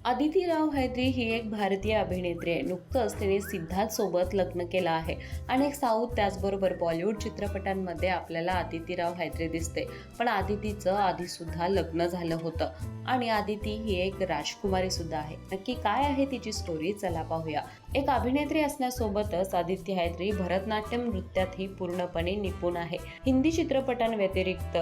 अदिती राव हैदरी ही एक भारतीय अभिनेत्री आहे. नुकतंच तिने सिद्धार्थ सोबत लग्न केलं आहे. अनेक साऊथ त्याचबरोबर बॉलिवूड चित्रपटांमध्ये आपल्याला अदिती राव हैदरी दिसते. पण अदितीचं आधी सुद्धा लग्न झालं होतं आणि अदिती ही एक राजकुमारी सुद्धा आहे. नक्की काय आहे तिची स्टोरी, चला पाहूया. एक अभिनेत्री असण्यासोबतच अदिती हैदरी भरतनाट्यम नृत्यातही पूर्णपणे निपुण आहे. हिंदी चित्रपटांव्यतिरिक्त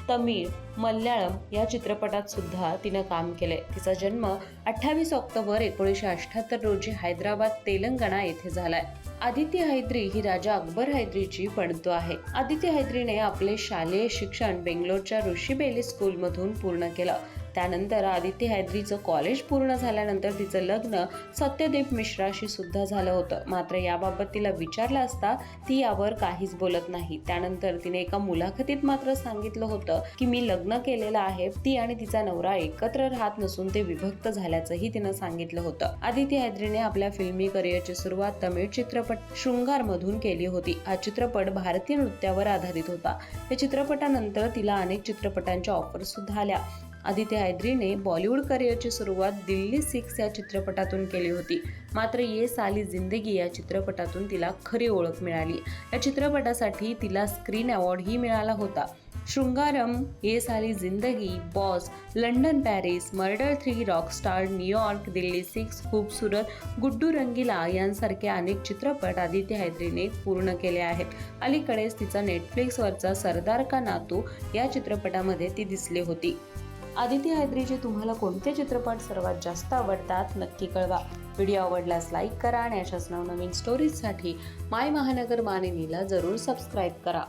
तमिळ, मल्याळम या चित्रपटात सुद्धा तिनं काम केलंय. तिचा जन्म 28 ऑक्टोबर 1978 रोजी हैदराबाद, तेलंगणा येथे झालाय. अदिती हैदरी ही राजा अकबर हैदरीची पणतू आहे. अदिती हैदरीने आपले शालेय शिक्षण बेंगलोरच्या ऋषी बेली स्कूल मधून पूर्ण केलं. त्यानंतर अदिती हैदरीचं कॉलेज पूर्ण झाल्यानंतर तिचं लग्न सत्यदेव मिश्राशी सुद्धा झालं होतं. मात्र याबाबत तिला विचारलं असता ती यावर काहीच बोलत नाही. त्यानंतर तिने एका मुलाखतीत मात्र सांगितलं होतं की मी लग्न केलेलं आहे. ती आणि तिचा नवरा एकत्र राहत नसून ते विभक्त झाल्याचंही तिनं सांगितलं होतं. अदिती हैदरीने आपल्या फिल्मी करिअरची सुरुवात तमिळ चित्रपट शृंगार मधून केली होती. हा चित्रपट भारतीय नृत्यावर आधारित होता. या चित्रपटानंतर तिला अनेक चित्रपटांच्या ऑफर सुद्धा आल्या. अदिती हैदरीने बॉलिवूड करिअरची सुरुवात दिल्ली 6 या चित्रपटातून केली होती. मात्र ये साली जिंदगी या चित्रपटातून तिला खरी ओळख मिळाली. या चित्रपटासाठी तिला स्क्रीन अवॉर्डही मिळाला होता. शृंगारम, ये साली जिंदगी, boss, London Paris, murder 3, Rockstar, New York, Delhi 6, खूबसूरत, गुड्डू रंगीला यांसारखे अनेक चित्रपट अदिती हैदरीने पूर्ण केले आहेत. अलीकडेच तिचा नेटफ्लिक्सवरचा सरदार का नातू या चित्रपटामध्ये ती दिसली होती. अदिती हैदरीचे तुम्हाला कोणते चित्रपट सर्वात जास्त आवडतात नक्की कळवा. व्हिडिओ आवडल्यास लाईक करा आणि अशाच नवनवीन स्टोरीजसाठी माय महानगर मानिनीला जरूर सबस्क्राईब करा.